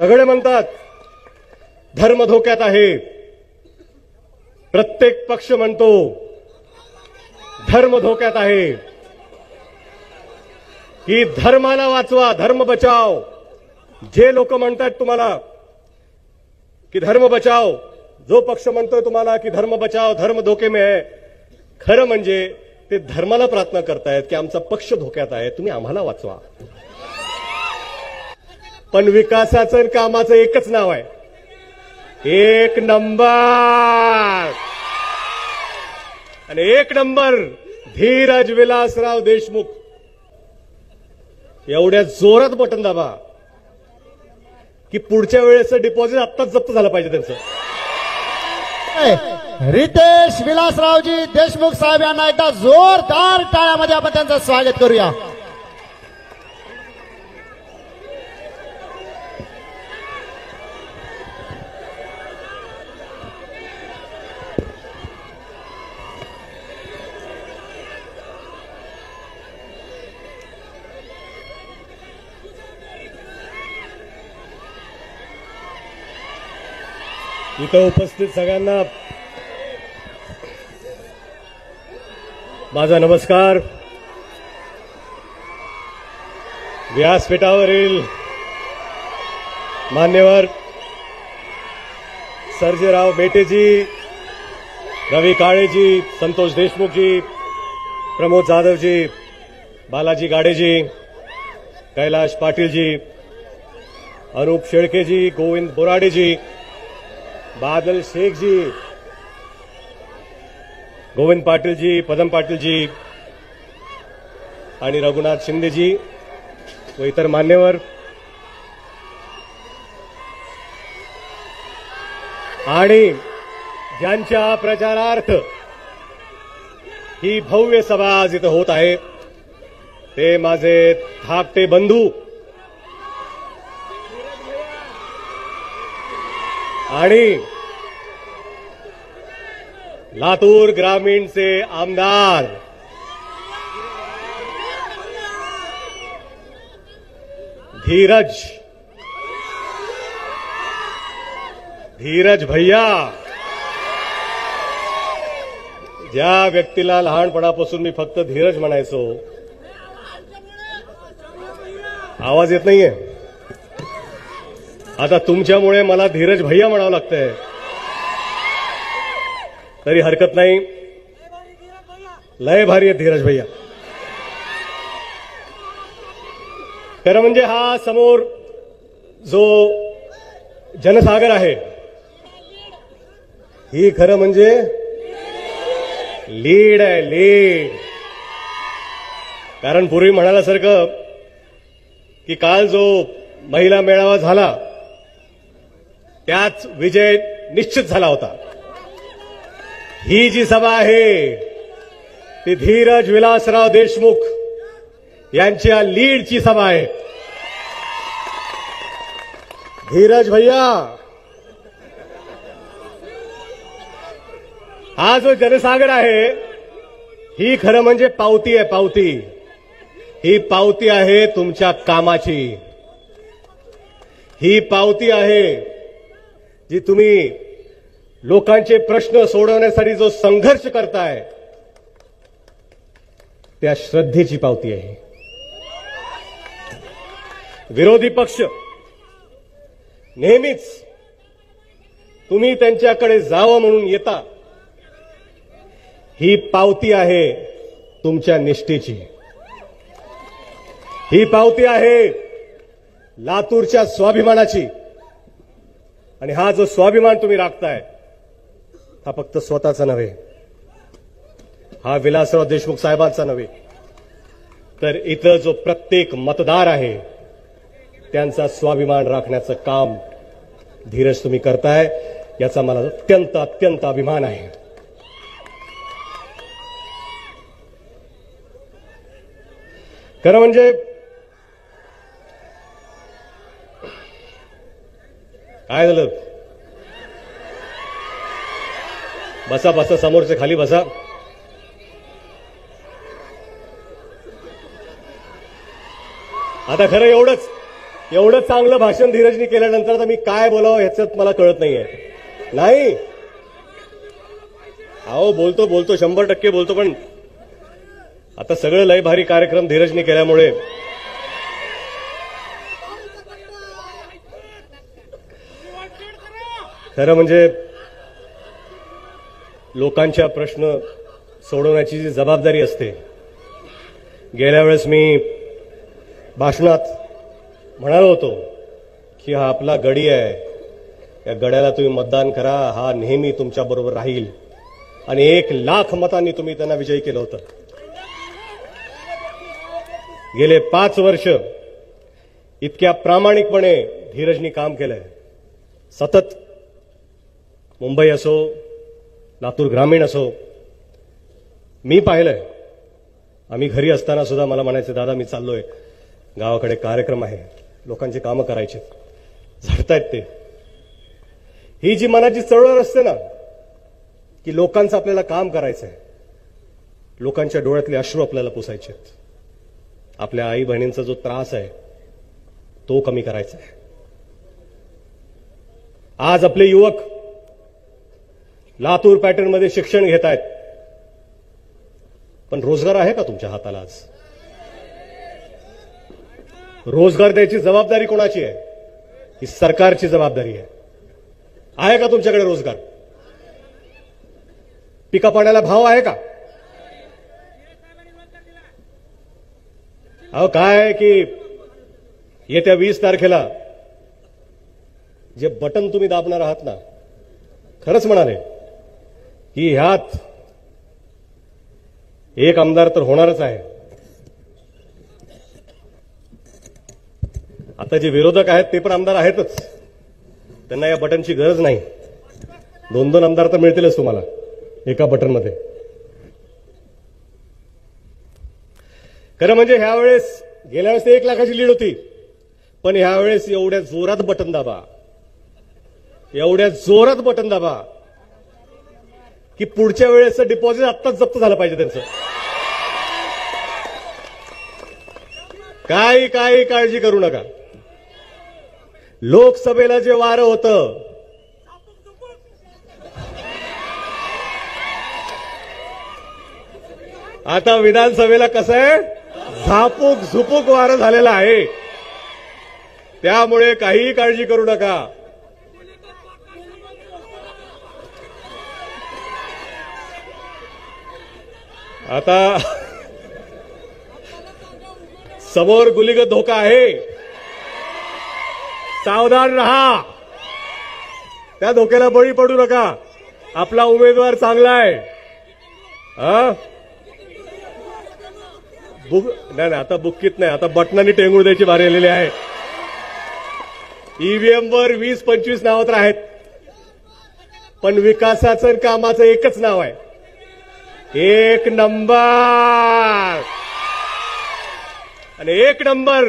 सगळे म्हणतात धर्म धोक्यात आहे, प्रत्येक पक्ष म्हणतो धर्म धोक्यात आहे, की धर्माला वाचवा, धर्म बचाव. जे लोक म्हणतात तुम्हाला की धर्म बचाव, जो पक्ष म्हणतोय तुम्हाला की धर्म बचाव, धर्म धोके में है, खरं म्हणजे ते धर्माला प्रार्थना करतायत की आमचा पक्ष धोक्यात आहे, तुम्ही आम्हाला वाचवा. पण विकासाचं कामाचं एकच नाव आहे, एक नंबर. आणि एक नंबर धीरज विलासराव देशमुख. एवढ्या जोरात बटन दाबा की पुढच्या वेळेचं डिपॉझिट आत्ताच जप्त झालं पाहिजे त्यांचं. रितेश विलासरावजी देशमुख साहेब यांना एकदा जोरदार टाळ्यामध्ये आपण त्यांचं स्वागत करूया. इथं उपस्थित सगळ्यांना माझा नमस्कार. व्यासपीठावरील मान्यवर सर्जेराव मेटेजी, रवी काळेजी, संतोष देशमुखजी, प्रमोद जाधवजी, बालाजी गाडेजी, कैलाश पाटीलजी, अनूप शेळकेजी, गोविंद बोराडेजी, बादल शेखजी, गोविंद पाटीलजी, पदम पाटीलजी आणि रघुनाथ शिंदेजी व इतर मान्यवर आणि ज्यांच्या प्रचारार्थ ही भव्य सभा आज इथं होत आहे ते माझे धाकटे बंधू आणि लातूर ग्रामीणचे आमदार धीरज भैया. ज्या व्यक्तीला लहानपणापासून मी फक्त धीरज म्हणायचो, आवाज येत नाहीये, आता तुमच्यामुळे मला धीरज भैया म्हणावं लागतंय, तरी हरकत नाही. लय भारी आहे धीरज भैया. खरं म्हणजे हा समोर जो जनसागर आहे ही खरं म्हणजे लीड आहे, लीड. कारण पूर्वी म्हणाल्यासारखं की काल जो महिला मेळावा झाला त्याच विजय निश्चित झाला होता. ही जी सभा आहे ती धीरज विलासराव देशमुख यांच्या लीडची सभा आहे. धीरज भैया, हा जो जनसागर आहे ही खरं म्हणजे पावती आहे, पावती. ही पावती आहे तुमच्या कामाची. ही पावती आहे जी तुम्ही लोकांचे प्रश्न सोडवण्यासाठी जो संघर्ष करताय त्या श्रद्धेची पावती आहे. विरोधी पक्ष नेहमीच तुम्ही त्यांच्याकडे जावं म्हणून येता, ही पावती आहे तुमच्या निष्ठेची. ही पावती आहे लातूरच्या स्वाभिमानाची. आणि हा जो स्वाभिमान तुम्ही राखताय हा फक्त स्वतःचा नव्हे, हा विलासराव देशमुख साहेबांचा नव्हे, तर इथं जो प्रत्येक मतदार आहे त्यांचा स्वाभिमान राखण्याचं काम धीरज तुम्ही करताय, याचा मला अत्यंत अत्यंत अभिमान आहे. खरं म्हणजे काय झालं, बसा बसा, समोरचे खाली बसा. आता खरं एवढंच एवढं चांगलं भाषण धीरजनी केल्यानंतर आता मी काय बोलावं ह्याच्यात मला कळत नाहीये. नाही अहो बोलतो 100% बोलतो, पण आता सगळं लय भारी कार्यक्रम धीरजनी केल्यामुळे खरं म्हणजे लोकांच्या प्रश्न सोडवण्याची जी जबाबदारी असते, गेल्या वेळेस मी भाषणात म्हणालो होतो की हा आपला गडी आहे, या गड्याला तुम्ही मतदान करा, हा नेहमी तुमच्याबरोबर राहील, आणि 1,00,000 मतांनी तुम्ही त्यांना विजयी केलं होतं. गेले 5 वर्ष इतक्या प्रामाणिकपणे धीरजनी काम केलंय. सतत मुंबई असो, लातूर ग्रामीण असो, मी पाहिलंय. आम्ही घरी असताना सुद्धा मला म्हणायचे, दादा मी चाललोय गावाकडे, कार्यक्रम आहे, लोकांची कामं करायची, झडतायत ते. ही जी मनाची चळवळ असते ना, की लोकांचं आपल्याला काम करायचंय, लोकांच्या डोळ्यातले अश्रू आपल्याला पुसायचे, आपल्या आई बहिणींचा जो त्रास आहे तो कमी करायचा आहे. आज आपले युवक लातूर पॅटर्नमध्ये शिक्षण घेत आहेत, पण रोजगार आहे का तुमच्या हाताला? आज रोजगार द्यायची जबाबदारी कोणाची आहे? ही सरकारची जबाबदारी आहे. आहे का तुमच्याकडे रोजगार? पिका पाण्याला भाव आहे का? अहो काय आहे की येत्या 20 तारखेला जे बटन तुम्ही दाबणार आहात ना, खरंच म्हणाले की ह्यात एक आमदार तर होणारच आहे. आता जे विरोधक आहेत ते पण आमदार आहेतच, त्यांना या बटनची गरज नाही. 2-2 आमदार तर मिळतीलच तुम्हाला एका बटनमध्ये. खरं म्हणजे ह्या वेळेस, गेल्या वेळेस 1 लाखाची लीड होती, पण ह्या वेळेस एवढ्या जोरात बटन दाबा, एवढ्या जोरात बटन दाबा की पुढच्या वेळेसचं डिपॉझिट आत्ताच जप्त झालं पाहिजे त्यांचं. काही काळजी करू नका. लोकसभेला जे वारं होतं, आता विधानसभेला कसं आहे, झापूक झुपूक वारं झालेलं आहे. त्यामुळे काहीही काळजी करू नका. आता समोर गुलीगत धोका आहे, सावधान रहा, त्या धोक्याला बळी पडू नका. आपला उमेदवार चांगला आहे. नाही आता बुक्कीत नाही, आता बटनांनी टेंगूळ द्यायची बारी आलेली आहे. ईव्हीएमवर 20-25 नावं तर आहेत, पण विकासाचं कामाचं एकच नाव आहे, 1 नंबर. आणि 1 नंबर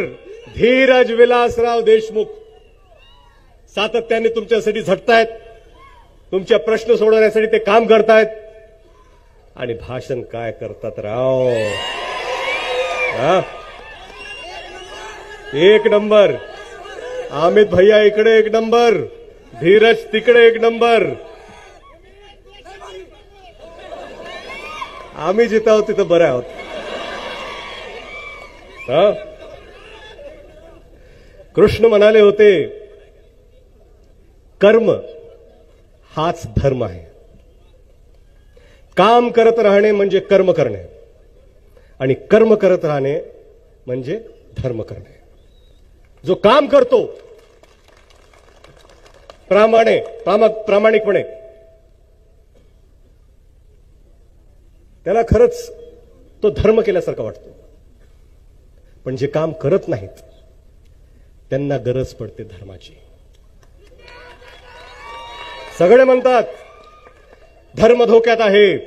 धीरज विलासराव देशमुख. सातत्याने तुमच्यासाठी झटतायत, तुमच्या प्रश्न सोडवण्यासाठी ते काम करतायत, आणि भाषण काय करतात राव. 1 नंबर. अमित भैया इकडे 1 नंबर, धीरज तिकडे 1 नंबर. आम्ही जिथं आहोत तिथं बरं आहोत. कृष्ण म्हणाले होते, कर्म हाच धर्म आहे. काम करत राहणे म्हणजे कर्म करणे, आणि कर्म करत राहणे म्हणजे धर्म करणे. जो काम करतो प्रामाणिकपणे, त्याला खरंच तो धर्म केल्यासारखा वाटतो. पण जे काम करत नाहीत त्यांना गरज पडते धर्माची. सगळे म्हणतात धर्म धोक्यात आहे,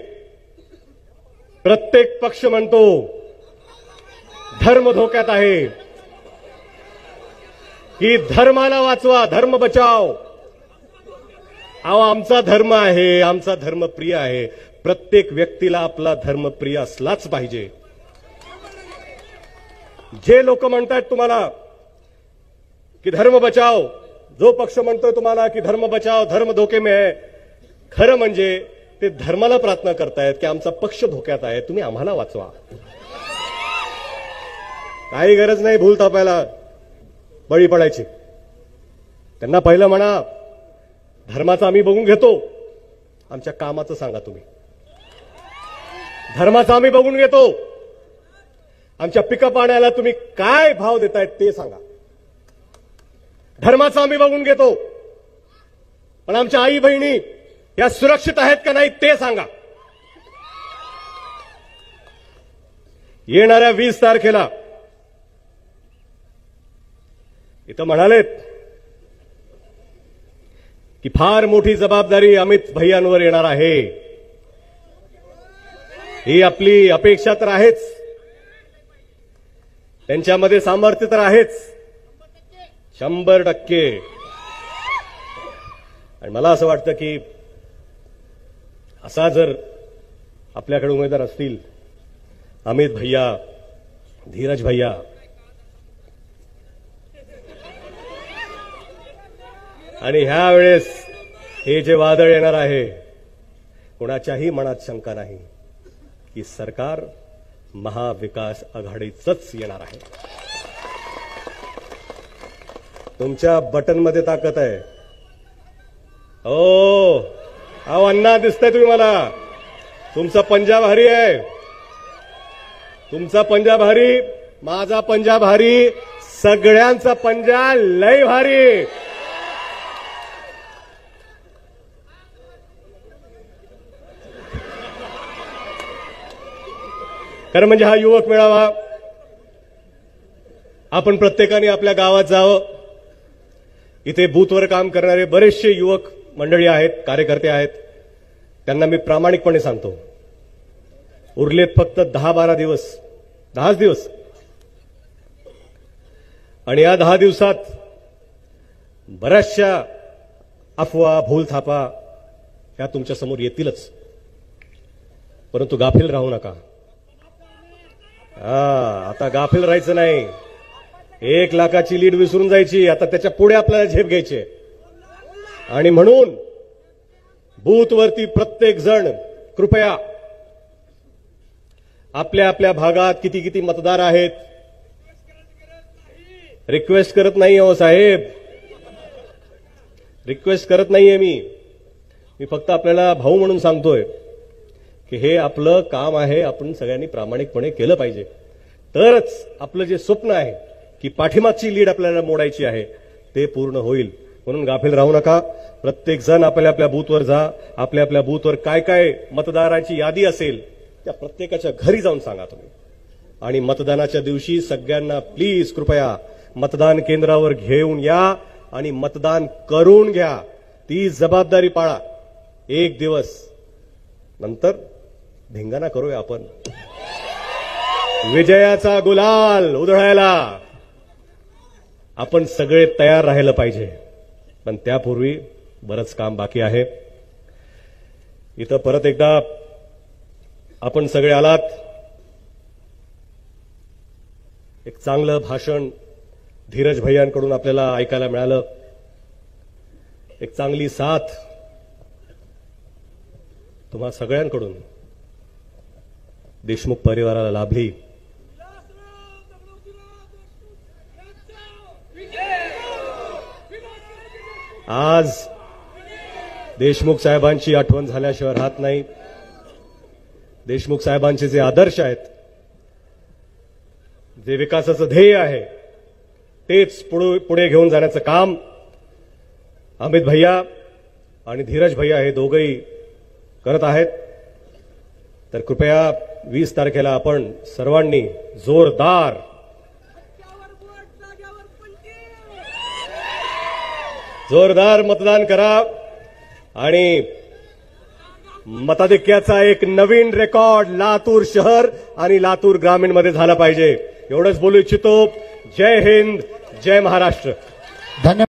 प्रत्येक पक्ष म्हणतो धर्म धोक्यात आहे, की धर्माला वाचवा, धर्म बचाव. अहो आमचा धर्म आहे, आमचा धर्म प्रिय आहे. प्रत्येक व्यक्तीला आपला धर्म प्रिय असलाच पाहिजे. जे लोक म्हणतात तुम्हाला की धर्म बचाओ, जो पक्ष म्हणतोय तुम्हाला की धर्म बचाओ, धर्म धोके में है, खरं म्हणजे ते धर्माला प्रार्थना करतायत की आमचा पक्ष धोक्यात आहे, तुम्ही आम्हाला वाचवा. काही गरज नाही भूल थापायला बळी पडायची. त्यांना पहिलं म्हणा धर्माचं आम्ही बघून घेतो, आमच्या कामाचं सांगा तुम्ही. धर्माचं आम्ही बघून घेतो, आमच्या पिकं पाण्याला तुम्ही काय भाव देतायत ते सांगा. धर्माचं आम्ही बघून घेतो, पण आमच्या आई बहिणी या सुरक्षित आहेत का नाही ते सांगा. येणाऱ्या 20 तारखेला इथं म्हणालेत की फार मोठी जबाबदारी अमित भैयांवर येणार आहे. ही आपली अपेक्षा तर आहेच, त्यांच्यामध्ये सामर्थ्य तर आहेच 100%. आणि मला असं वाटतं की असा जर आपल्याकडे उमेदवार असतील अमित भैया, धीरज भैया, आणि ह्या वेळेस हे जे वादळ येणार आहे, कोणाच्याही मनात शंका नाही की सरकार महाविकास आघाडीचंच येणार आहे. तुमच्या बटनमध्ये ताकद आहे. अहो अण्णा दिसतंय तुम्ही मला, तुमचा पंजा भारी आहे, तुमचा पंजा भारी, माझा पंजा भारी, सगळ्यांचा पंजा लय भारी. खरं म्हणजे हा युवक मेळावा आपण प्रत्येकाने आपल्या गावात जावं. इथे बूथवर काम करणारे बरेचसे युवक मंडळी आहेत, कार्यकर्ते आहेत. त्यांना मी प्रामाणिकपणे सांगतो, उरलेत फक्त 10-12 दिवस, 10 दिवस, आणि या 10 दिवसात बऱ्याचशा अफवा, भूलथापा ह्या तुमच्या समोर येतीलच, परंतु गाफील राहू नका. आता गाफील राहायचं नाही. 1 लाखाची लीड विसरून जायची, आता त्याच्या पुढे आपल्याला झेप घ्यायची. आणि म्हणून बूथवरती प्रत्येक जण कृपया आपल्या आपल्या भागात किती किती मतदार आहेत, रिक्वेस्ट करत नाही हो साहेब, रिक्वेस्ट करत नाहीये मी फक्त आपल्याला भाऊ म्हणून सांगतोय की हे आपलं काम आहे, आपण सगळ्यांनी प्रामाणिकपणे केलं पाहिजे. तरच आपलं जे स्वप्न आहे की पाठीमागची लीड आपल्याला मोडायची आहे ते पूर्ण होईल. म्हणून गाफील राहू नका. प्रत्येक जण आपल्या आपल्या बूथवर जा. आपल्या आपल्या बूथवर काय काय मतदारांची यादी असेल त्या प्रत्येकाच्या घरी जाऊन सांगा तुम्ही. आणि मतदानाच्या दिवशी सगळ्यांना प्लीज कृपया मतदान केंद्रावर घेऊन या आणि मतदान करून घ्या. ती जबाबदारी पाळा. 1 दिवस नंतर धिंगाणा करूया आपण, विजयाचा गुलाल उधळायला आपण सगळे तयार राहिलं पाहिजे. पण त्यापूर्वी बरंच काम बाकी आहे. इथं परत एकदा आपण सगळे आलात. एक चांगलं भाषण धीरज भैयांकडून आपल्याला ऐकायला मिळालं. एक चांगली साथ तुम्हा सगळ्यांकडून देशमुख परिवाराला लाभली. आज देशमुख साहेबांची आठवण झाल्याशिवाय राहत नाही. देशमुख साहेबांचे जे आदर्श आहेत, जे विकासाचं ध्येय आहे, तेच पुढे घेऊन जाण्याचं काम अमित भैया आणि धीरज भैया हे दोघंही करत आहेत. तर कृपया 20 तारखेला आपण सर्वांनी जोरदार मतदान करा आणि मताधिक्याचा एक नवीन रेकॉर्ड लातूर शहर आणि लातूर ग्रामीण मध्ये झाला पाहिजे. एवढंच बोलू इच्छितो. जय हिंद, जय महाराष्ट्र. धन्यवाद.